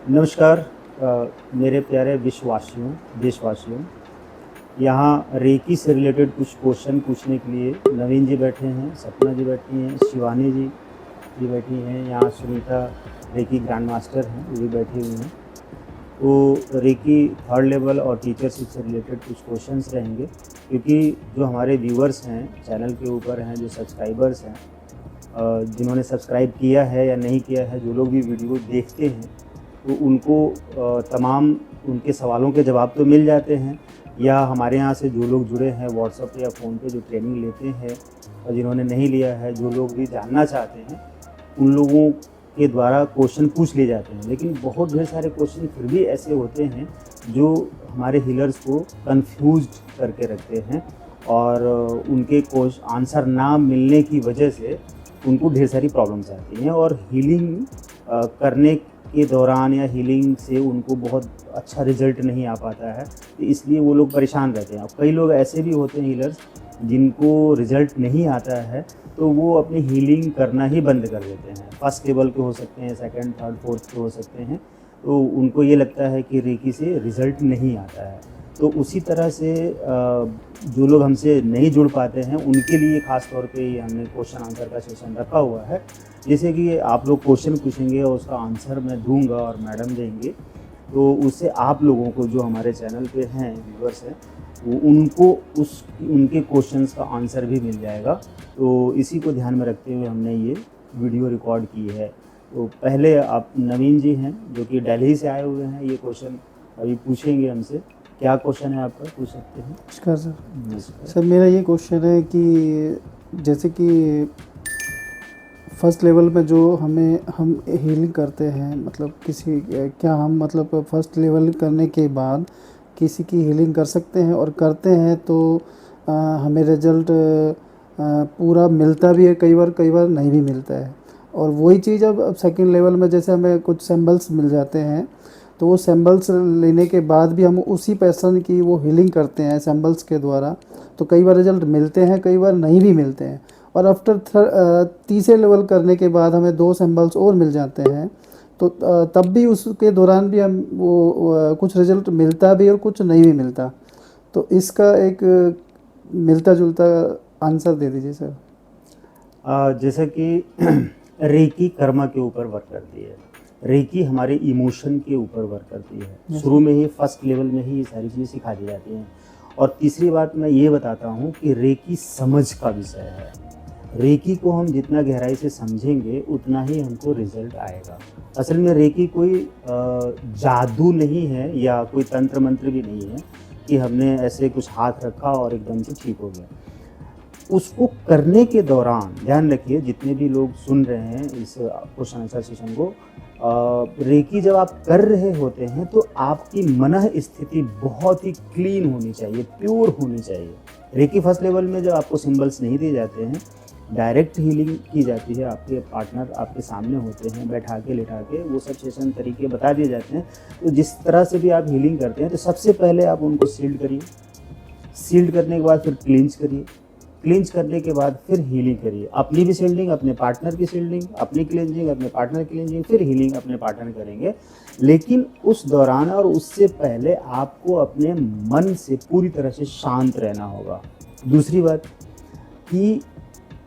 नमस्कार मेरे प्यारे विश्ववासियों देशवासियों। यहाँ रेकी से रिलेटेड कुछ क्वेश्चन पूछने के लिए नवीन जी बैठे हैं, सपना जी बैठी हैं, शिवानी जी बैठी हैं, यहाँ सुनीता रेकी ग्रैंड मास्टर हैं, वो भी बैठी हुई हैं। तो रेकी थर्ड लेवल और टीचरशिप से रिलेटेड कुछ क्वेश्चंस रहेंगे, क्योंकि जो हमारे व्यूवर्स हैं चैनल के ऊपर हैं, जो सब्सक्राइबर्स हैं, जिन्होंने सब्सक्राइब किया है या नहीं किया है, जो लोग भी वीडियो देखते हैं, तो उनको तमाम उनके सवालों के जवाब तो मिल जाते हैं, या हमारे यहाँ से जो लोग जुड़े हैं व्हाट्सएप या फ़ोन पे जो ट्रेनिंग लेते हैं, और जिन्होंने नहीं लिया है, जो लोग भी जानना चाहते हैं, उन लोगों के द्वारा क्वेश्चन पूछ लिए जाते हैं। लेकिन बहुत ढेर सारे क्वेश्चन फिर भी ऐसे होते हैं जो हमारे हीलर्स को कंफ्यूज्ड करके रखते हैं, और उनके आंसर ना मिलने की वजह से उनको ढेर सारी प्रॉब्लम्स आती हैं, और हीलिंग करने के दौरान या हीलिंग से उनको बहुत अच्छा रिज़ल्ट नहीं आ पाता है, तो इसलिए वो लोग परेशान रहते हैं। और कई लोग ऐसे भी होते हैं हीलर्स जिनको रिज़ल्ट नहीं आता है, तो वो अपनी हीलिंग करना ही बंद कर देते हैं। फर्स्ट लेवल के हो सकते हैं, सेकंड, थर्ड, फोर्थ के हो सकते हैं, तो उनको ये लगता है कि रेकी से रिज़ल्ट नहीं आता है। तो उसी तरह से जो लोग हमसे नहीं जुड़ पाते हैं, उनके लिए ख़ास तौर पे ये हमने क्वेश्चन आंसर का सेशन रखा हुआ है। जैसे कि आप लोग क्वेश्चन पूछेंगे और उसका आंसर मैं दूंगा और मैडम देंगे, तो उससे आप लोगों को जो हमारे चैनल पे हैं व्यूअर्स हैं, वो उनको उनके क्वेश्चंस का आंसर भी मिल जाएगा। तो इसी को ध्यान में रखते हुए हमने ये वीडियो रिकॉर्ड की है। तो पहले आप नवीन जी हैं जो कि दिल्ली से आए हुए हैं, ये क्वेश्चन अभी पूछेंगे हमसे। क्या क्वेश्चन है आपका, पूछ सकते हैं। नमस्कार सर। नमस्कार। सर मेरा ये क्वेश्चन है कि जैसे कि फर्स्ट लेवल में जो हम हीलिंग करते हैं, मतलब किसी क्या हम मतलब फर्स्ट लेवल करने के बाद किसी की हीलिंग कर सकते हैं, और करते हैं तो हमें रिजल्ट पूरा मिलता भी है, कई बार नहीं भी मिलता है। और वही चीज़ अब सेकंड लेवल में जैसे हमें कुछ सैम्बल्स मिल जाते हैं, तो वो सैम्बल्स लेने के बाद भी हम उसी पर्सन की वो हीलिंग करते हैं सैम्बल्स के द्वारा, तो कई बार रिजल्ट मिलते हैं, कई बार नहीं भी मिलते हैं। और आफ्टर तीसरे लेवल करने के बाद हमें 2 सैम्बल्स और मिल जाते हैं, तो तब भी उसके दौरान भी हम वो कुछ रिजल्ट मिलता भी और कुछ नहीं भी मिलता। तो इसका एक मिलता जुलता आंसर दे दीजिए सर। जैसा कि रेकी कर्मा के ऊपर वर्क करती है, रेकी हमारे इमोशन के ऊपर वर्क करती है। शुरू में ही फर्स्ट लेवल में ही ये सारी चीज़ें सिखा दी जाती हैं। और तीसरी बात मैं ये बताता हूँ कि रेकी समझ का विषय है। रेकी को हम जितना गहराई से समझेंगे उतना ही हमको रिजल्ट आएगा। असल में रेकी कोई जादू नहीं है या कोई तंत्र मंत्र भी नहीं है कि हमने ऐसे कुछ हाथ रखा और एकदम से ठीक हो गया। उसको करने के दौरान ध्यान रखिए, जितने भी लोग सुन रहे हैं इस क्वेश्चन आंसर सेशन को, रेकी जब आप कर रहे होते हैं तो आपकी मनः स्थिति बहुत ही क्लीन होनी चाहिए, प्योर होनी चाहिए। रेकी फर्स्ट लेवल में जब आपको सिंबल्स नहीं दिए जाते हैं, डायरेक्ट हीलिंग की जाती है, आपके पार्टनर आपके सामने होते हैं, बैठा के लेटा के वो सब सेशन तरीके बता दिए जाते हैं। तो जिस तरह से भी आप हीलिंग करते हैं, तो सबसे पहले आप उनको सील्ड करिए, सील्ड करने के बाद फिर क्लींच करिए, क्लींच करने के बाद फिर हीलिंग करिए। अपनी भी सील्डिंग, अपने पार्टनर की सील्डिंग, अपनी क्लींजिंग, अपने पार्टनर की क्लींजिंग, फिर हीलिंग अपने पार्टनर करेंगे। लेकिन उस दौरान और उससे पहले आपको अपने मन से पूरी तरह से शांत रहना होगा। दूसरी बात कि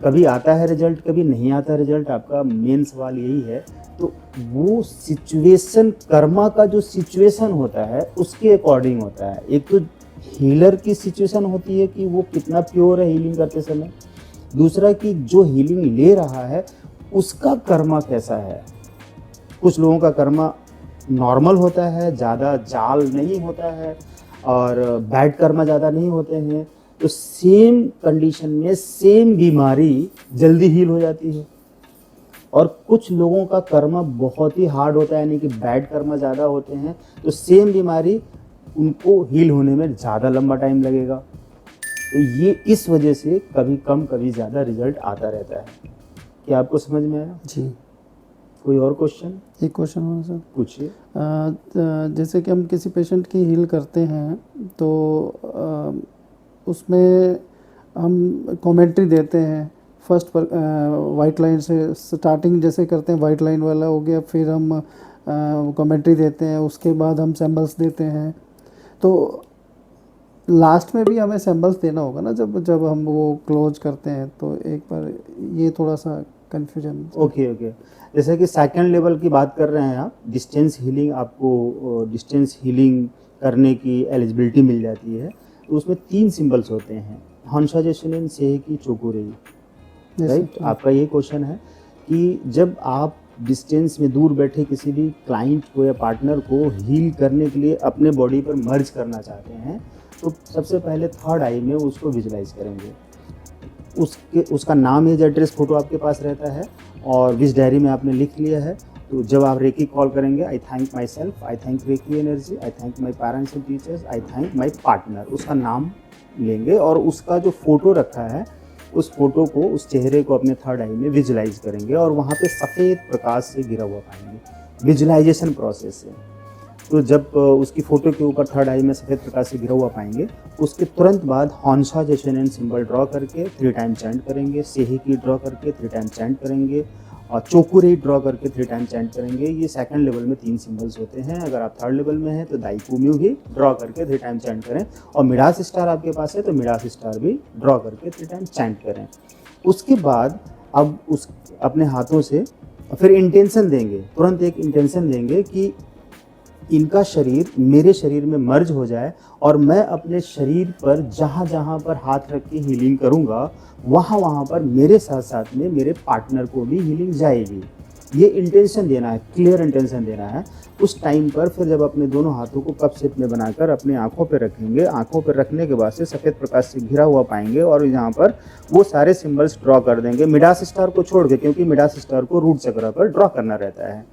कभी आता है रिजल्ट, कभी नहीं आता रिजल्ट, आपका मेन सवाल यही है। तो वो सिचुएशन, कर्मा का जो सिचुएशन होता है उसके अकॉर्डिंग होता है। एक तो हीलर की सिचुएशन होती है कि वो कितना प्योर है हीलिंग करते समय, दूसरा कि जो हीलिंग ले रहा है उसका कर्मा कैसा है। कुछ लोगों का कर्मा नॉर्मल होता है, ज़्यादा जाल नहीं होता है, और बैड कर्मा ज़्यादा नहीं होते हैं, तो सेम कंडीशन में सेम बीमारी जल्दी हील हो जाती है। और कुछ लोगों का कर्मा बहुत ही हार्ड होता है, यानी कि बैड कर्मा ज़्यादा होते हैं, तो सेम बीमारी उनको हील होने में ज़्यादा लंबा टाइम लगेगा। तो ये इस वजह से कभी कम कभी ज़्यादा रिजल्ट आता रहता है। क्या आपको समझ में आया? जी। कोई और क्वेश्चन? एक क्वेश्चन हो सर। पूछिए। जैसे कि हम किसी पेशेंट की हील करते हैं, तो उसमें हम कमेंट्री देते हैं। फर्स्ट पर वाइट लाइन से स्टार्टिंग जैसे करते हैं, वाइट लाइन वाला हो गया, फिर हम कमेंट्री देते हैं, उसके बाद हम सैम्पल्स देते हैं। तो लास्ट में भी हमें सैम्पल्स देना होगा ना, जब जब हम वो क्लोज करते हैं। तो एक बार ये थोड़ा सा कन्फ्यूजन। ओके ओके, जैसे कि सेकंड लेवल की बात कर रहे हैं आप, डिस्टेंस हीलिंग, आपको डिस्टेंस हीलिंग करने की एलिजिबिलिटी मिल जाती है। तो उसमें 3 सिंबल्स होते हैं, हॉन्शा जेशुनेन, सेहेकी, चोकुरेई, राइट। आपका ये क्वेश्चन है कि जब आप डिस्टेंस में दूर बैठे किसी भी क्लाइंट को या पार्टनर को हील करने के लिए अपने बॉडी पर मर्ज करना चाहते हैं, तो सबसे पहले थर्ड आई में उसको विजुलाइज करेंगे। उसका नाम, एज, एड्रेस, फोटो आपके पास रहता है और विश डायरी में आपने लिख लिया है। तो जब आप रेकी कॉल करेंगे, I thank myself, I thank reiki energy, I thank my parents and teachers, I thank my partner, उसका नाम लेंगे और उसका जो फोटो रखा है उस फोटो को, उस चेहरे को अपने थर्ड आई में विजुलाइज करेंगे और वहाँ पे सफ़ेद प्रकाश से घिरा हुआ पाएंगे विजुलाइजेशन प्रोसेस से। तो जब उसकी फ़ोटो के ऊपर थर्ड आई में सफ़ेद प्रकाश से घिरा हुआ पाएंगे, उसके तुरंत बाद हॉन्शा जेशुनेन सिंबल ड्रॉ करके 3 टाइम चैंट करेंगे, सेहेकी ड्रॉ करके 3 टाइम चैंट करेंगे और चोकुरेई ड्रॉ करके 3 टाइम चैंट करेंगे। ये सेकंड लेवल में 3 सिंबल्स होते हैं। अगर आप थर्ड लेवल में हैं तो दाइकुम्यू भी ड्रॉ करके 3 टाइम चैंट करें और मिडास स्टार आपके पास है तो मिडास स्टार भी ड्रॉ करके 3 टाइम चैंट करें। उसके बाद अब उस अपने हाथों से फिर इंटेंशन देंगे, तुरंत एक इंटेंशन देंगे कि इनका शरीर मेरे शरीर में मर्ज हो जाए और मैं अपने शरीर पर जहाँ जहाँ पर हाथ रख के हीलिंग करूँगा वहाँ पर मेरे साथ साथ में मेरे पार्टनर को भी हीलिंग जाएगी। ये इंटेंशन देना है, क्लियर इंटेंशन देना है। उस टाइम पर फिर जब अपने दोनों हाथों को कप शेप में बनाकर अपने आँखों पर रखेंगे, आँखों पर रखने के बाद से सफ़ेद प्रकाश से घिरा हुआ पाएंगे और यहाँ पर वो सारे सिम्बल्स ड्रॉ कर देंगे, मिडास स्टार को छोड़ के, क्योंकि मिडास स्टार को रूट चक्र पर ड्रॉ करना रहता है।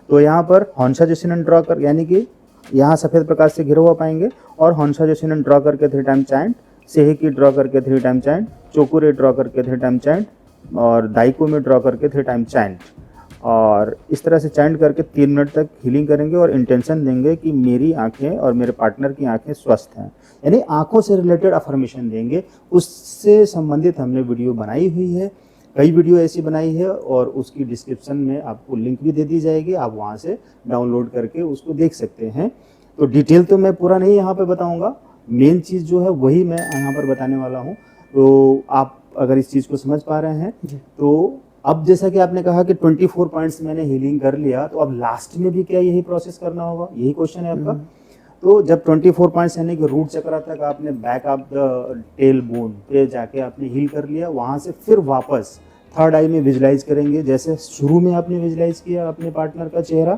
तो यहाँ पर हॉन्शा जेशुनेन ड्रॉ कर, यानी कि यहाँ सफ़ेद प्रकाश से घिरा हुआ पाएंगे और हॉन्शा जेशुनेन ड्रॉ करके 3 टाइम चैंट, सेहेकी ड्रॉ करके 3 टाइम चैंट, चोकुरेई ड्रॉ करके 3 टाइम चैंट और दाइको में ड्रॉ करके 3 टाइम चैंट। और इस तरह से चैंट करके 3 मिनट तक हीलिंग करेंगे और इंटेंशन देंगे कि मेरी आंखें और मेरे पार्टनर की आंखें स्वस्थ हैं, यानी आंखों से रिलेटेड अफर्मेशन देंगे। उससे संबंधित हमने वीडियो बनाई हुई है, कई वीडियो ऐसी बनाई है और उसकी डिस्क्रिप्शन में आपको लिंक भी दे दी जाएगी, आप वहाँ से डाउनलोड करके उसको देख सकते हैं। तो डिटेल तो मैं पूरा नहीं यहाँ पे बताऊँगा, मेन चीज़ जो है वही मैं यहाँ पर बताने वाला हूँ। तो आप अगर इस चीज़ को समझ पा रहे हैं तो अब जैसा कि आपने कहा कि 24 पॉइंट्स मैंने हीलिंग कर लिया, तो अब लास्ट में भी क्या यही प्रोसेस करना होगा, यही क्वेश्चन है आपका। तो जब 24 पॉइंट्स यानी कि रूट चक्र तक आपने back of the tail bone पे जाके आपने हील कर लिया, वहाँ से फिर वापस थर्ड आई में विजुलाइज करेंगे। जैसे शुरू में आपने विजुलाइज किया अपने पार्टनर का चेहरा,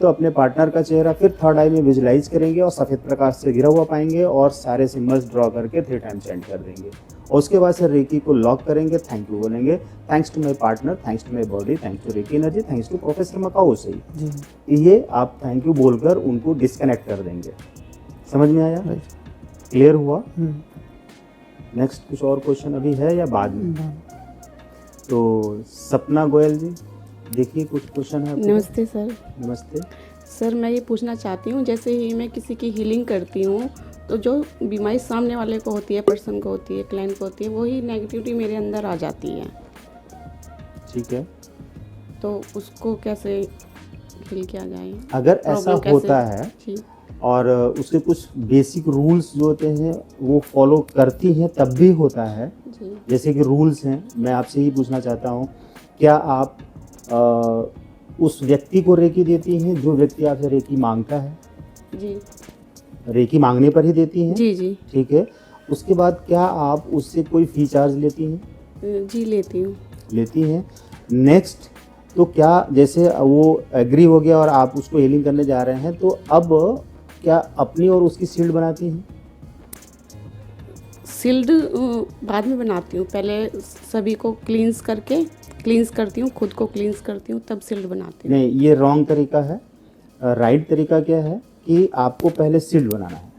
तो अपने पार्टनर का चेहरा फिर थर्ड आई में विजुलाइज करेंगे और सफ़ेद प्रकाश से घिरा हुआ पाएंगे और सारे सिम्बल्स ड्रॉ करके 3 टाइम चैंट कर देंगे। और उसके बाद से रेकी को लॉक करेंगे, थैंक यू बोलेंगे, thanks to my partner, thanks to my body, thanks to reiki energy, thanks to professor मकाओ से। ये आप थैंक यू बोलकर उनको डिस्कनेक्ट कर देंगे। समझ में आया? क्लियर हुआ? नेक्स्ट कुछ और क्वेश्चन अभी है या बाद में? तो सपना गोयल जी, देखिए कुछ क्वेश्चन है आपके? नमस्ते सर। नमस्ते सर, मैं ये पूछना चाहती हूँ, जैसे ही मैं किसी की हीलिंग करती हूँ तो जो बीमारी सामने वाले को होती है, पर्सन को होती है, क्लाइंट को होती है, वही नेगेटिविटी मेरे अंदर आ जाती है। ठीक है, तो उसको कैसे हील किया जाए? अगर ऐसा होता है और उसके कुछ बेसिक रूल्स जो होते हैं वो फॉलो करती हैं तब भी होता है जी। जैसे कि रूल्स हैं, मैं आपसे ही पूछना चाहता हूँ, क्या आप उस व्यक्ति को रेकी देती हैं जो व्यक्ति आपसे रेकी मांगता है? जी। रेकी मांगने पर ही देती हैं? जी जी। ठीक है, उसके बाद क्या आप उससे कोई फ़ी चार्ज लेती हैं? जी लेती हूँ। लेती हैं। नेक्स्ट, तो क्या जैसे वो एग्री हो गया और आप उसको हीलिंग करने जा रहे हैं, तो अब क्या अपनी और उसकी शील्ड बनाती हैं? शील्ड बाद में बनाती हूँ, पहले सभी को क्लींस करती हूँ, खुद को क्लींस करती हूँ, तब शील्ड बनाती हूँ। नहीं, ये रॉन्ग तरीका है। राइट तरीका क्या है कि आपको पहले शील्ड बनाना है।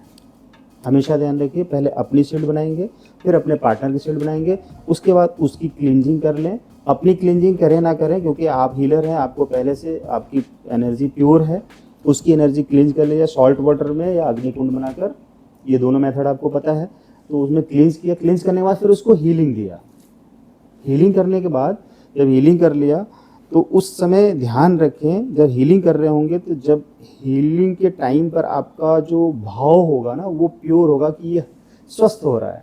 हमेशा ध्यान रखिए, पहले अपनी शील्ड बनाएंगे, फिर अपने पार्टनर की शील्ड बनाएंगे, उसके बाद उसकी क्लींजिंग कर लें। अपनी क्लींजिंग करें ना करें, क्योंकि आप हीलर हैं, आपको पहले से आपकी एनर्जी प्योर है, उसकी एनर्जी क्लींज कर लीजिए सॉल्ट वाटर में या अग्निकुंड बनाकर, ये दोनों मेथड आपको पता है। तो उसमें क्लींज किया, क्लींज करने के बाद फिर उसको हीलिंग दिया। हीलिंग करने के बाद जब हीलिंग कर लिया तो उस समय ध्यान रखें जब हीलिंग कर रहे होंगे, तो जब हीलिंग के टाइम पर आपका जो भाव होगा ना वो प्योर होगा कि ये स्वस्थ हो रहा है,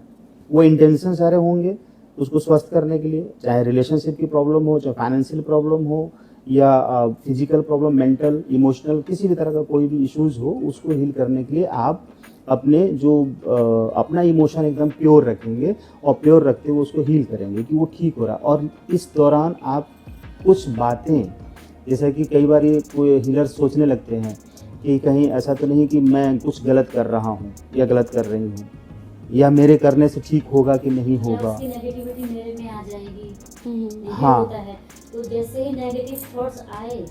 वो इंटेंशन सारे होंगे उसको स्वस्थ करने के लिए, चाहे रिलेशनशिप की प्रॉब्लम हो, चाहे फाइनेंशियल प्रॉब्लम हो, या फिजिकल प्रॉब्लम, मेंटल, इमोशनल, किसी भी तरह का कोई भी इश्यूज हो उसको हील करने के लिए आप अपने जो अपना इमोशन एकदम प्योर रखेंगे और प्योर रखते हुए उसको हील करेंगे कि वो ठीक हो रहा है। और इस दौरान आप कुछ बातें, जैसा कि कई बार ये कोई हीलर सोचने लगते हैं कि कहीं ऐसा तो नहीं कि मैं कुछ गलत कर रहा हूँ या गलत कर रही हूँ, या मेरे करने से ठीक होगा कि नहीं या होगा। उसकी नेगेटिविटी मेरे में आ जाएगी, ये हाँ। होता है। तो जैसे ही नेगेटिव थॉट्स आए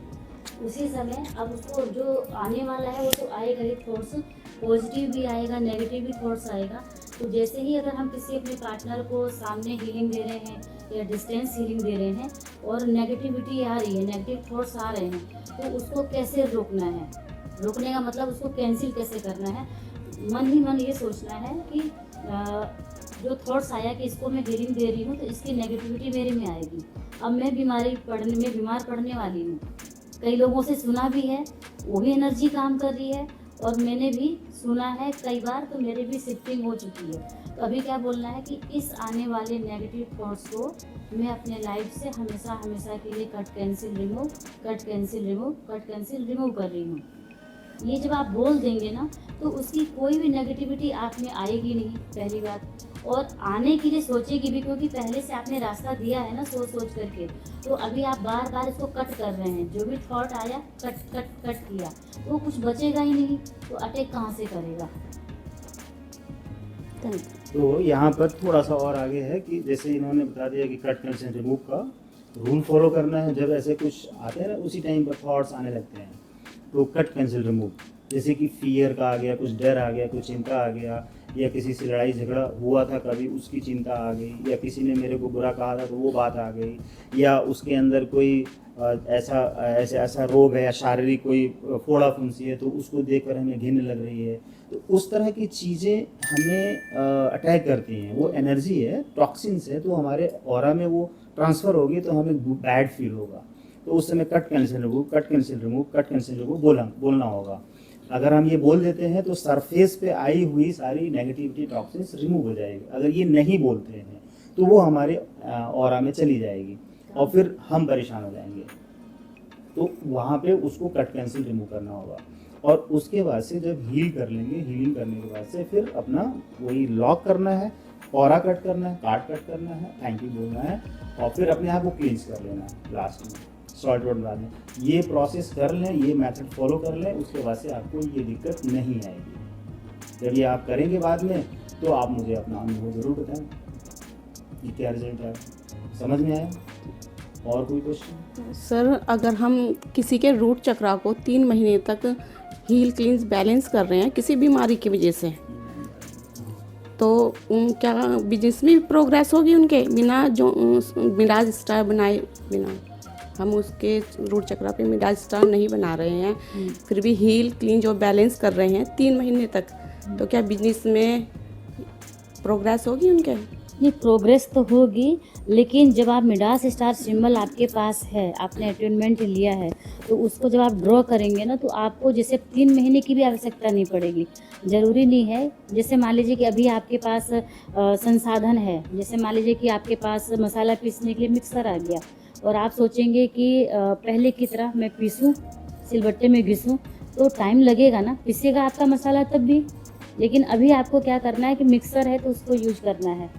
उसी समय अब उसको जो आने वाला है वो तो आएगा ही, थॉट्स पॉजिटिव भी आएगा, नेगेटिव भी थॉट्स आएगा। तो जैसे ही अगर हम किसी अपने पार्टनर को सामने हीलिंग दे रहे हैं या डिस्टेंस हीलिंग दे रहे हैं और नेगेटिविटी आ रही है, नेगेटिव थॉट्स आ रहे हैं, तो उसको कैसे रोकना है, रोकने का मतलब उसको कैंसिल कैसे करना है। मन ही मन ये सोचना है कि जो थॉट्स आया कि इसको मैं हीलिंग दे रही हूँ तो इसकी नेगेटिविटी मेरे में आएगी, अब मैं बीमार पड़ने वाली हूँ। कई लोगों से सुना भी है, वो भी एनर्जी काम कर रही है, और मैंने भी सुना है कई बार, तो मेरे भी शिफ्टिंग हो चुकी है। तो अभी क्या बोलना है कि इस आने वाले नेगेटिव थॉट्स को मैं अपने लाइफ से हमेशा हमेशा के लिए cut cancel remove, cut cancel remove, cut cancel remove कर रही हूँ। ये जब आप बोल देंगे ना तो उसकी कोई भी नेगेटिविटी आप में आएगी नहीं, पहली बात, और आने के लिए सोचेगी भी, क्योंकि पहले से आपने रास्ता दिया है ना सोच सोच करके। तो अभी आप बार बार इसको कट कर रहे हैं, जो भी थॉट आया कट कट कट किया तो कुछ बचेगा ही नहीं, तो अटैक कहाँ से करेगा। तो यहाँ पर थोड़ा सा और आगे है कि जैसे इन्होंने बता दिया कि कट कैंसिल रिमूव का रूल फॉलो करना है। जब ऐसे कुछ आते हैं ना उसी टाइम पर थॉट्स आने लगते हैं, तो कट कैंसिल रिमूव, जैसे कि फियर का आ गया, कुछ डर आ गया, कुछ चिंता आ गया, या किसी से लड़ाई झगड़ा हुआ था कभी उसकी चिंता आ गई, या किसी ने मेरे को बुरा कहा था तो वो बात आ गई, या उसके अंदर कोई ऐसा रोग है या शारीरिक कोई फोड़ा फुंसी है तो उसको देखकर हमें घिन लग रही है। तो उस तरह की चीज़ें हमें अटैक करती हैं, वो एनर्जी है, टॉक्सिन्स है, तो हमारे ऑरा में वो ट्रांसफ़र होगी तो हमें बैड फील होगा। तो उस समय cut cancel remove, cut cancel remove, cut cancel remove बोलना होगा। अगर हम ये बोल देते हैं तो सरफेस पे आई हुई सारी नेगेटिविटी टॉक्सिन्स रिमूव हो जाएगी। अगर ये नहीं बोलते हैं तो वो हमारे ऑरा में चली जाएगी और फिर हम परेशान हो जाएंगे। तो वहाँ पे उसको कट कैंसिल रिमूव करना होगा। और उसके बाद से जब हील कर लेंगे, हीलिंग करने के बाद से फिर अपना वही लॉक करना है, ऑरा कट करना है, कार्ड कट करना है, थैंक यू बोलना है, और फिर अपने आप को क्लींस कर लेना है लास्ट में, सॉल्ट वाटर डालना है। ये प्रोसेस कर लें, ये मेथड फॉलो कर लें, उसके बाद से आपको ये दिक्कत नहीं आएगी। जब ये आप करेंगे बाद में तो आप मुझे अपना अनुभव ज़रूर बताएं कि क्या रिजल्ट आया। समझ में आया? और कोई क्वेश्चन? सर, अगर हम किसी के रूट चक्रा को 3 महीने तक हील क्लींस बैलेंस कर रहे हैं किसी बीमारी की वजह से, तो क्या बिजनेस में प्रोग्रेस होगी उनके बिना जो मिडाज स्टार बनाए बिना? हम उसके रूट चक्रा पे मिडाज स्टार नहीं बना रहे हैं, फिर भी हील क्लीन जो बैलेंस कर रहे हैं 3 महीने तक, तो क्या बिजनेस में प्रोग्रेस होगी उनके? नहीं, प्रोग्रेस तो होगी, लेकिन जब आप मिडास स्टार सिंबल आपके पास है, आपने अटेनमेंट लिया है, तो उसको जब आप ड्रॉ करेंगे ना तो आपको जैसे 3 महीने की भी आवश्यकता नहीं पड़ेगी। ज़रूरी नहीं है, जैसे मान लीजिए कि अभी आपके पास संसाधन है, जैसे मान लीजिए कि आपके पास मसाला पीसने के लिए मिक्सर आ गया और आप सोचेंगे कि पहले की तरह मैं पीसूं, सिलबट्टे में घिसूं, तो टाइम लगेगा ना, पीसेगा आपका मसाला तब भी। लेकिन अभी आपको क्या करना है कि मिक्सर है तो उसको यूज करना है,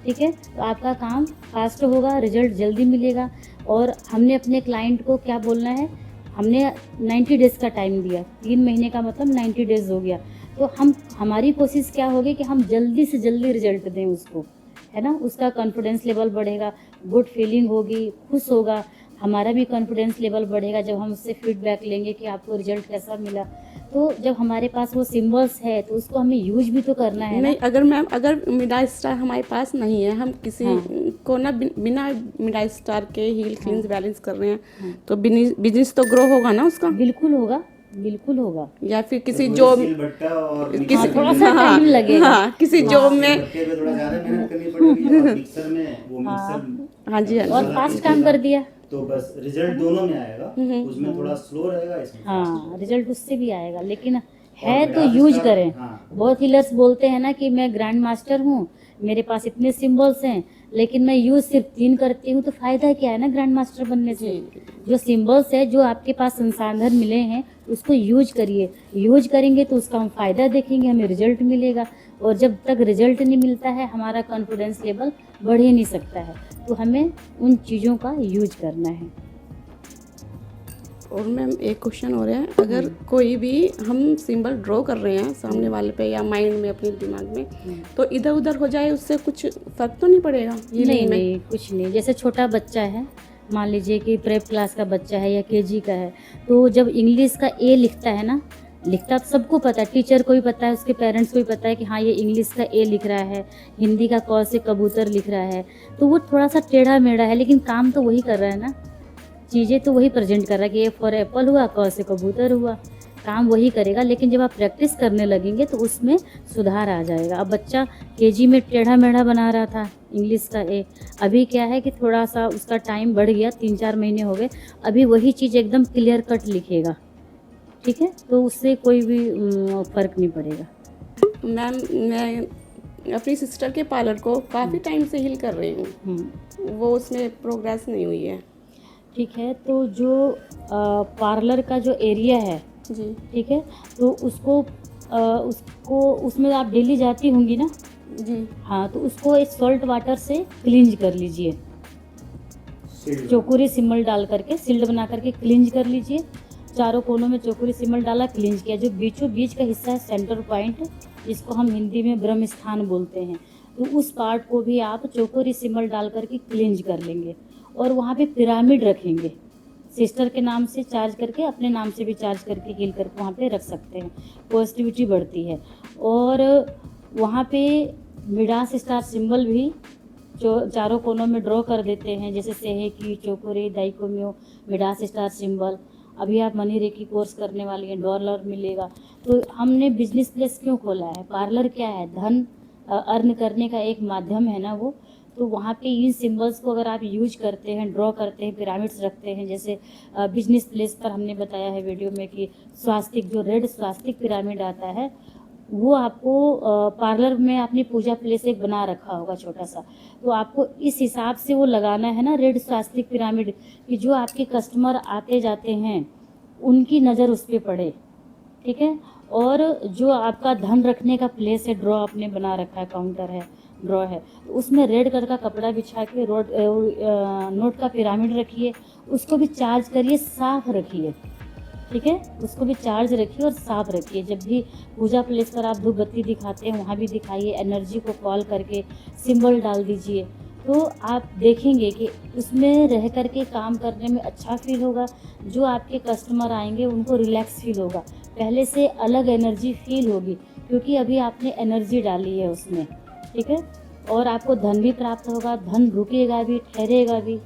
ठीक है, तो आपका काम फास्ट होगा, रिजल्ट जल्दी मिलेगा। और हमने अपने क्लाइंट को क्या बोलना है, हमने 90 डेज़ का टाइम दिया, 3 महीने का मतलब 90 डेज़ हो गया, तो हमारी कोशिश क्या होगी कि हम जल्दी से जल्दी रिजल्ट दें उसको, है ना। उसका कॉन्फिडेंस लेवल बढ़ेगा, गुड फीलिंग होगी, खुश होगा, हमारा भी कॉन्फिडेंस लेवल बढ़ेगा जब हम उससे फीडबैक लेंगे कि आपको रिजल्ट कैसा मिला। तो जब हमारे पास वो सिंबल्स है तो उसको हमें यूज भी तो करना है नहीं, ना। अगर मिडाज स्टार हमारे पास नहीं है, हम किसी को ना बिना मिडाज स्टार के हील क्लींस बैलेंस कर रहे हैं, तो बिजनेस तो ग्रो होगा ना उसका? बिल्कुल होगा, बिल्कुल होगा। या फिर किसी जॉब, किसी थोड़ा सा टाइम लगेगा, हाँ, किसी जॉब में, थोड़ा ज़्यादा मेहनत करनी पड़ेगी और मिक्सर में वो मिक्सर, हाँ जी, हाँ और जी, फास्ट काम कर दिया। तो बस रिजल्ट दोनों में आएगा, उसमें थोड़ा स्लो रहेगा, इसमें हाँ, रिजल्ट उससे भी आएगा, लेकिन है और तो मेरा यूज विस्तार- करें। हाँ। बहुत हीलर्स बोलते हैं ना कि मैं ग्रैंड मास्टर हूँ, मेरे पास इतने सिंबल्स हैं, लेकिन मैं यूज सिर्फ 3 करती हूँ, तो फायदा क्या है ना ग्रैंड मास्टर बनने से। जो सिंबल्स है, जो आपके पास संसाधन मिले हैं, उसको यूज करिए। यूज करेंगे तो उसका हम फायदा देखेंगे, हमें रिजल्ट मिलेगा। और जब तक रिजल्ट नहीं मिलता है, हमारा कॉन्फिडेंस लेवल बढ़ ही नहीं सकता है। तो हमें उन चीज़ों का यूज करना है। और मैम एक क्वेश्चन हो रहा है, अगर कोई भी हम सिंबल ड्रॉ कर रहे हैं सामने वाले पे या माइंड में, अपने दिमाग में, तो इधर उधर हो जाए, उससे कुछ फर्क तो नहीं पड़ेगा healing नहीं में? नहीं, कुछ नहीं। जैसे छोटा बच्चा है, मान लीजिए कि प्रेप क्लास का बच्चा है या केजी का है, तो जब इंग्लिश का ए लिखता है ना, लिखता तो सबको पता है, टीचर को भी पता है, उसके पेरेंट्स को भी पता है कि हाँ ये इंग्लिश का ए लिख रहा है, हिंदी का क से कबूतर लिख रहा है, तो वो थोड़ा सा टेढ़ा मेढ़ा है, लेकिन काम तो वही कर रहा है ना, चीज़ें तो वही प्रेजेंट कर रहा है कि ए फॉर एप्पल हुआ, क से कबूतर हुआ, काम वही करेगा। लेकिन जब आप प्रैक्टिस करने लगेंगे तो उसमें सुधार आ जाएगा। अब बच्चा केजी में टेढ़ा मेढ़ा बना रहा था इंग्लिश का ए, अभी क्या है कि थोड़ा सा उसका टाइम बढ़ गया, 3-4 महीने हो गए, अभी वही चीज़ एकदम क्लियर कट लिखेगा। ठीक है, तो उससे कोई भी फ़र्क नहीं पड़ेगा। मैम मैं अपनी सिस्टर के पार्लर को काफ़ी टाइम से हील कर रही हूँ, वो उसमें प्रोग्रेस नहीं हुई है। ठीक है, तो जो पार्लर का जो एरिया है, जी ठीक है, तो उसको उसमें आप डेली जाती होंगी ना। जी। हाँ, तो उसको इस सॉल्ट वाटर से क्लींज कर लीजिए, चौकुरी सिमल डाल करके, सिल्ड बना करके क्लींज कर लीजिए। चारों कोनों में चौकुरी सिमल डाला, क्लींज किया। जो बीचों बीच का हिस्सा है, सेंटर पॉइंट, जिसको हम हिंदी में ब्रह्म स्थान बोलते हैं, तो उस पार्ट को भी आप चौकुरी सिमल डाल करके क्लींज कर लेंगे। और वहाँ पे पिरामिड रखेंगे, सिस्टर के नाम से चार्ज करके, अपने नाम से भी चार्ज करके हील करके वहाँ पे रख सकते हैं, पॉजिटिविटी बढ़ती है। और वहाँ पे मिडास स्टार सिंबल भी चारों कोनों में ड्रॉ कर देते हैं, जैसे सेहे की, चौकोरी, दाइकोम्यो, मिडास स्टार सिंबल। अभी आप मनी रेकी कोर्स करने वाली हैं, डॉलर मिलेगा। तो हमने बिजनेस प्लेस क्यों खोला है? पार्लर क्या है? धन अर्न करने का एक माध्यम है ना वो। तो वहाँ पे इन सिंबल्स को अगर आप यूज करते हैं, ड्रॉ करते हैं, पिरामिड्स रखते हैं, जैसे बिजनेस प्लेस पर हमने बताया है वीडियो में कि स्वास्तिक, जो रेड स्वास्तिक पिरामिड आता है, वो आपको पार्लर में अपनी पूजा प्लेस एक बना रखा होगा छोटा सा, तो आपको इस हिसाब से वो लगाना है ना, रेड स्वास्तिक पिरामिड, कि जो आपके कस्टमर आते जाते हैं उनकी नज़र उस पर पड़े। ठीक है, और जो आपका धन रखने का प्लेस है, ड्रॉ आपने बना रखा है, काउंटर है, ड्रॉ है, तो उसमें रेड कलर का कपड़ा बिछा के नोट का पिरामिड रखिए, उसको भी चार्ज करिए, साफ रखिए। ठीक है, उसको भी चार्ज रखिए और साफ रखिए। जब भी पूजा प्लेस पर आप धूप बत्ती दिखाते हैं, वहाँ भी दिखाइए, एनर्जी को कॉल करके सिंबल डाल दीजिए, तो आप देखेंगे कि उसमें रह करके काम करने में अच्छा फील होगा। जो आपके कस्टमर आएंगे उनको रिलैक्स फील होगा, पहले से अलग एनर्जी फील होगी, क्योंकि अभी आपने एनर्जी डाली है उसमें। ठीक है, और आपको धन भी प्राप्त होगा, धन रुकेगा भी, ठहरेगा भी,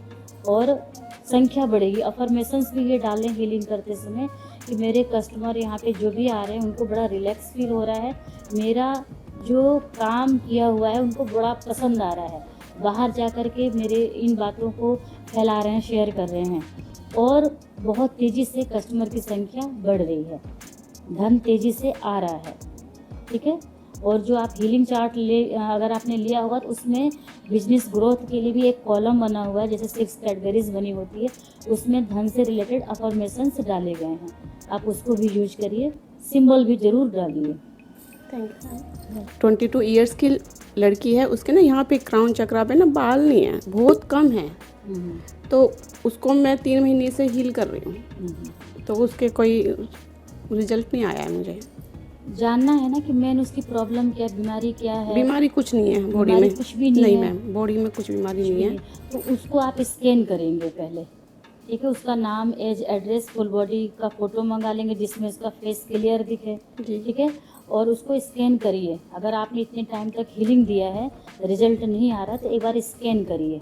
और संख्या बढ़ेगी। अफर्मेशंस भी ये डालें हीलिंग करते समय कि मेरे कस्टमर यहाँ पे जो भी आ रहे हैं उनको बड़ा रिलैक्स फील हो रहा है, मेरा जो काम किया हुआ है उनको बड़ा पसंद आ रहा है, बाहर जा कर के मेरे इन बातों को फैला रहे हैं, शेयर कर रहे हैं, और बहुत तेज़ी से कस्टमर की संख्या बढ़ रही है, धन तेज़ी से आ रहा है। ठीक है, और जो आप हीलिंग चार्ट अगर आपने लिया होगा तो उसमें बिजनेस ग्रोथ के लिए भी एक कॉलम बना हुआ है, जैसे 6 कैटेगरीज बनी होती है, उसमें धन से रिलेटेड अफर्मेशंस डाले गए हैं, आप उसको भी यूज करिए, सिंबल भी ज़रूर डालिए। Thank you. 22 ईयर्स की लड़की है, उसके ना यहाँ पे क्राउन चक्रा पे ना बाल नहीं है, बहुत कम है, तो उसको मैं 3 महीने से हील कर रही हूँ, तो उसके कोई रिजल्ट नहीं आया है। मुझे जानना है ना कि मेन उसकी प्रॉब्लम क्या, बीमारी क्या है। बीमारी कुछ नहीं है बॉडी बीमारी में, कुछ भी नहीं है। मैम, बॉडी में कुछ बीमारी नहीं है। तो उसको आप स्कैन करेंगे पहले। ठीक है, उसका नाम, एज, एड्रेस, फुल बॉडी का फोटो मंगा लेंगे जिसमें उसका फेस क्लियर दिखे। जी। ठीक है, और उसको स्कैन करिए। अगर आपने इतने टाइम तक हीलिंग दिया है, रिजल्ट नहीं आ रहा, तो एक बार स्कैन करिए,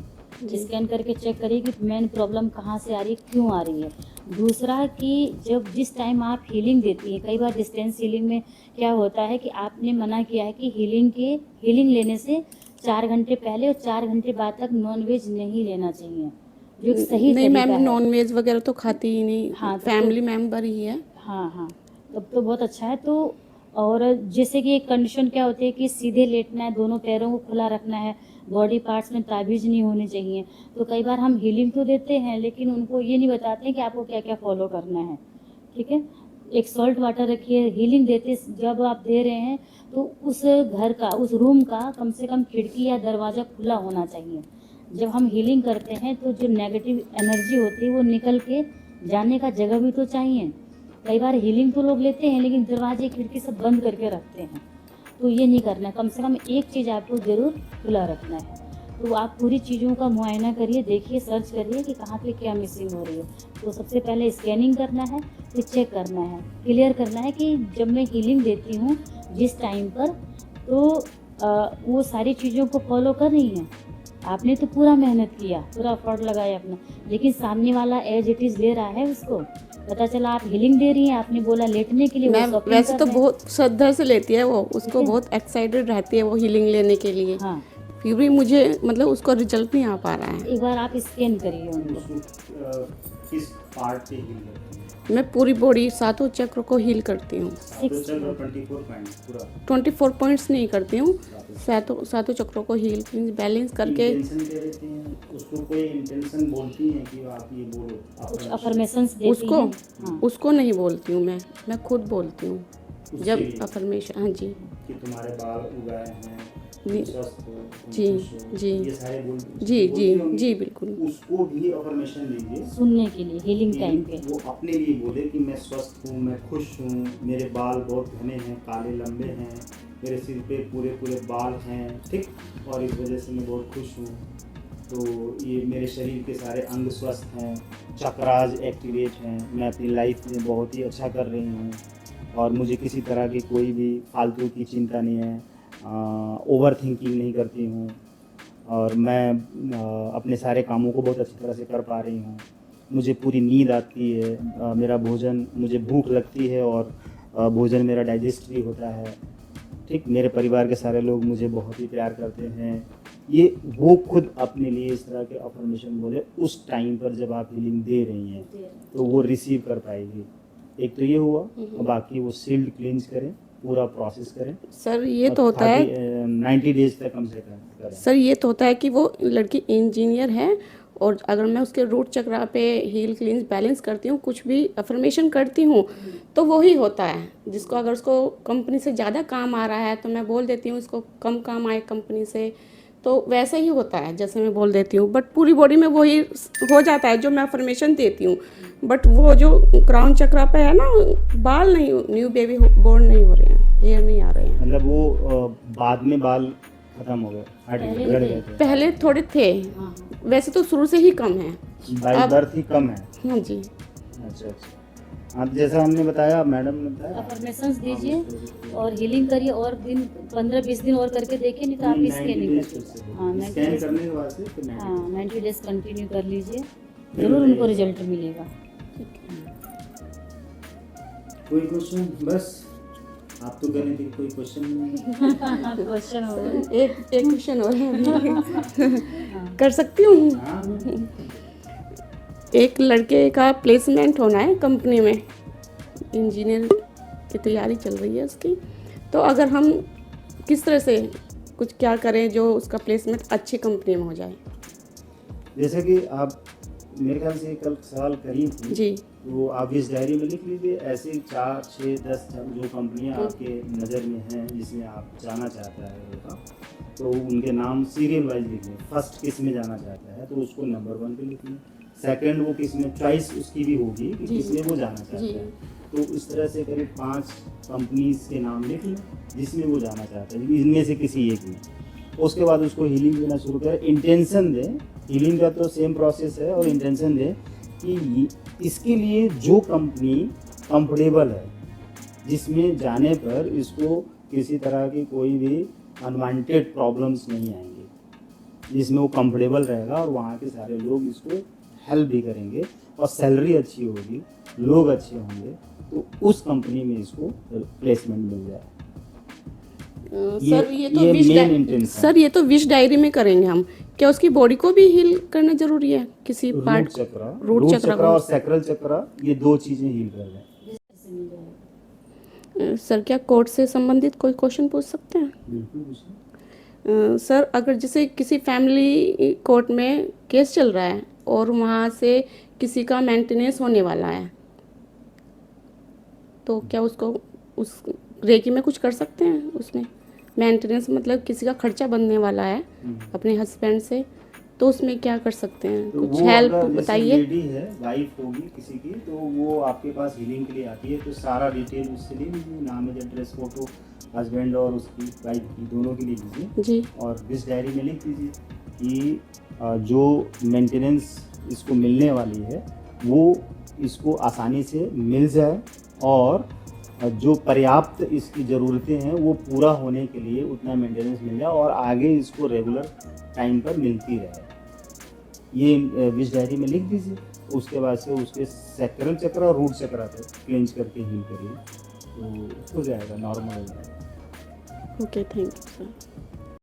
स्कैन करके चेक करिए कि मेन प्रॉब्लम कहाँ से आ रही है, क्यों आ रही है। दूसरा कि जब जिस टाइम आप हीलिंग देती हैं, कई बार डिस्टेंस हीलिंग में क्या होता है कि आपने मना किया है कि हीलिंग लेने से 4 घंटे पहले और 4 घंटे बाद तक नॉनवेज नहीं लेना चाहिए। जो एक सही नहीं मैम, तरीका है। नॉन वेज वगैरह तो खाती ही नहीं, हाँ, तो फैमिली मेंबर ही है। हाँ हाँ, तब तो बहुत अच्छा है। तो और जैसे कि एक कंडीशन क्या होती है कि सीधे लेटना है, दोनों पैरों को खुला रखना है, बॉडी पार्ट्स में ताबीज नहीं होने चाहिए। तो कई बार हम हीलिंग तो देते हैं लेकिन उनको ये नहीं बताते हैं कि आपको क्या क्या फॉलो करना है। ठीक है, एक सॉल्ट वाटर रखिए। हीलिंग देते जब आप दे रहे हैं तो उस घर का, उस रूम का कम से कम खिड़की या दरवाज़ा खुला होना चाहिए। जब हम हीलिंग करते हैं तो जो नेगेटिव एनर्जी होती है वो निकल के जाने का जगह भी तो चाहिए। कई बार हीलिंग तो लोग लेते हैं लेकिन दरवाजे खिड़की सब बंद करके रखते हैं, तो ये नहीं करना है। कम से कम एक चीज़ आपको ज़रूर खुला रखना है। तो आप पूरी चीज़ों का मुआयना करिए, देखिए, सर्च करिए कि कहाँ पे क्या मिसिंग हो रही है। तो सबसे पहले स्कैनिंग करना है, फिर चेक करना है, क्लियर करना है कि जब मैं हीलिंग देती हूँ जिस टाइम पर, तो वो सारी चीज़ों को फॉलो कर रही हैं। आपने तो पूरा मेहनत किया, पूरा एफर्ट लगाया अपना, लेकिन सामने वाला एज इट इज़ ले रहा है उसको। पता चला आप हीलिंग दे रही हैं, आपने बोला लेटने के लिए, वो मैम shopping वैसे कर तो रहे हैं। बहुत श्रद्धा से लेती है वो, उसको है। बहुत एक्साइटेड रहती है वो हीलिंग लेने के लिए। हाँ, फिर भी मुझे मतलब उसको रिजल्ट नहीं आ पा रहा है। एक बार आप स्कैन करिए उनको। उसको किस पार्ट पे हील करते हैं? मैं पूरी बॉडी, सातों चक्र को हील करती हूँ। तो चलो 24 पॉइंट्स पूरा 24 पॉइंट्स नहीं करती हूँ, सातों चक्रों को हील बैलेंस करके। इंटेंशन क्या देते हैं उसको? कोई इंटेंशन बोलती हैं कि आप ये बोलो, कुछ affirmation? अफर्मेशंस देती उसको हैं। हाँ, उसको नहीं बोलती हूँ मैं खुद बोलती हूँ उसके जब लिए अफर्मेशन। हाँ जी कि तुम्हारे बाल उगाए हैं, जी, स्वस्थ हो, तुम जी, खुश हो, जी, ये सारे बोल जी बोलती जी होंगी। जी बिल्कुल। उसको भी अफर्मेशन दीजिए सुनने के लिए हीलिंग टाइम पे। कि वो अपने लिए बोले कि मैं स्वस्थ हूँ, मैं खुश हूँ, मेरे बाल बहुत घने हैं, काले लंबे हैं, मेरे सिर पे पूरे पूरे बाल हैं, ठीक, और इस वजह से मैं बहुत खुश हूँ। तो ये मेरे शरीर के सारे अंग स्वस्थ हैं, चक्रास एक्टिवेट हैं, मैं अपनी लाइफ में बहुत ही अच्छा कर रही हूँ और मुझे किसी तरह की कोई भी फालतू की चिंता नहीं है, ओवर थिंकिंग नहीं करती हूँ और मैं अपने सारे कामों को बहुत अच्छी तरह से कर पा रही हूँ। मुझे पूरी नींद आती है, मेरा भोजन, मुझे भूख लगती है और भोजन मेरा डाइजेस्ट भी होता है, ठीक। मेरे परिवार के सारे लोग मुझे बहुत ही प्यार करते हैं। ये वो खुद अपने लिए इस तरह के अफर्मेशन बोले उस टाइम पर जब आप हीलिंग दे रही हैं तो वो रिसीव कर पाएगी। एक तो ये हुआ, और बाकी वो सील्ड क्लींस करें, पूरा प्रोसेस करें। सर ये तो होता है 90 डेज तक कम से कम करें। सर ये तो होता है कि वो लड़की इंजीनियर है और अगर मैं उसके रूट चक्रा पे हील क्लींस बैलेंस करती हूँ, कुछ भी अफर्मेशन करती हूँ, तो वही होता है जिसको, अगर उसको कंपनी से ज़्यादा काम आ रहा है तो मैं बोल देती हूँ इसको कम काम आए कंपनी से, तो वैसे ही होता है जैसे मैं बोल देती हूँ। बट पूरी बॉडी में वही हो जाता है जो मैं अफर्मेशन देती हूँ। बट वो जो क्राउन चक्रा पे है ना, बाल नहीं, न्यू बेबी बोर्न नहीं हो रहे हैं, हेयर नहीं आ रहे हैं। मतलब वो बाद में बाल खत्म हो गए, हट गए, पहले गड़ थे। गए थे, पहले थोड़े थे, हाँ, वैसे तो शुरू से ही कम है। बाई अब- बर्थ ही कम है। हाँ जी, अच्छा अच्छा, हाँ, जैसा हमने बताया, मैडम ने बताया। अफर्मेशंस दीजिए और हीलिंग करिए और दिन 15-20 दिन और करके देखिए, नहीं तो आप स्कैनिंग करिए। हाँ, 90 स्कैन days। करने के बाद से फिर 90 हाँ, 90 डेज कंटिन्यू कर लीजिए, जरूर उनको रिजल्ट मिलेगा। कोई क्वेश्चन? बस आप तो कह रहे थे कि कोई क्वेश्चन नहीं। क्वेश्चन हो गया। एक क्वेश्चन और है अभी। कर सकती हूँ। हाँ, एक लड़के का प्लेसमेंट होना है कंपनी में, इंजीनियर की तैयारी चल रही है उसकी, तो अगर हम किस तरह से कुछ क्या करें जो उसका प्लेसमेंट अच्छी कंपनी में हो जाए? जैसे कि आप मेरे ख्याल से कल सवाल करी थी, जी वो आप इस डायरी में लिख लीजिए, ऐसे 4, 6, 10 जो कंपनियां आपके नज़र में हैं जिसमें आप जाना चाहता है लड़का, तो उनके नाम सीरियल वाइज लिख लें। फर्स्ट किस में जाना चाहता है तो उसको नंबर 1 पे लिख लें, सेकंड वो किस में, चॉइस उसकी भी होगी कि जी। किस में वो जाना चाहता जी। है, तो इस तरह से करीब 5 कंपनीज के नाम लिख लें जिसमें वो जाना चाहता है, इनमें से किसी एक में। उसके बाद उसको हीलिंग देना शुरू करें, इंटेंशन दें, हीलिंग का तो सेम प्रोसेस है, और इंटेंशन दें कि इसके लिए जो कंपनी कंफर्टेबल है, जिसमें जाने पर इसको किसी तरह की कोई भी अनवांटेड प्रॉब्लम्स नहीं आएंगे, जिसमें वो कंफर्टेबल रहेगा और वहाँ के सारे लोग इसको हेल्प भी करेंगे और सैलरी अच्छी होगी, लोग अच्छे होंगे, तो उस कंपनी में इसको प्लेसमेंट मिल जाए। सर ये तो ये विश main intention सर ये तो विश डायरी में करेंगे हम क्या उसकी बॉडी को भी हील करना जरूरी है किसी रूट पार्ट? चक्रा, रूट रूट चक्रा चक्रा को। और सैक्रल चक्रा, ये दो चीजें हील कर रहे हैं। सर क्या कोर्ट से संबंधित कोई क्वेश्चन पूछ सकते हैं? बिल्कुल पूछिए। सर अगर जैसे किसी फैमिली कोर्ट में केस चल रहा है और वहाँ से किसी का मेंटेनेंस होने वाला है, तो क्या उसको उस रेकी में कुछ कर सकते हैं? उसमें मेंटेनेंस मतलब किसी का खर्चा बनने वाला है अपने हस्बैंड से, तो उसमें क्या कर सकते हैं? तो कुछ वो हेल्प अगर जैसे बताइए। लेडी है, वाइफ होगी किसी की, तो वो आपके पास हीलिंग के लिए आती है, तो सारा डिटेल उससे ले लीजिए, नाम एड्रेस फोटो, हस्बैंड और उसकी वाइफ की दोनों की ले लीजिए जी और इस डायरी में लिख दीजिए कि जो मेंटेनेंस इसको मिलने वाली है वो इसको आसानी से मिल जाए और जो पर्याप्त इसकी ज़रूरतें हैं वो पूरा होने के लिए उतना मेंटेनेंस मिल जाए और आगे इसको रेगुलर टाइम पर मिलती रहे। ये विश डायरी में लिख दीजिए। उसके बाद से उसके सैक्रल चक्र और रूट चक्र पे क्लेंज करके हील करिए, तो हो जाएगा, नॉर्मल हो जाएगा। Okay, thank you sir.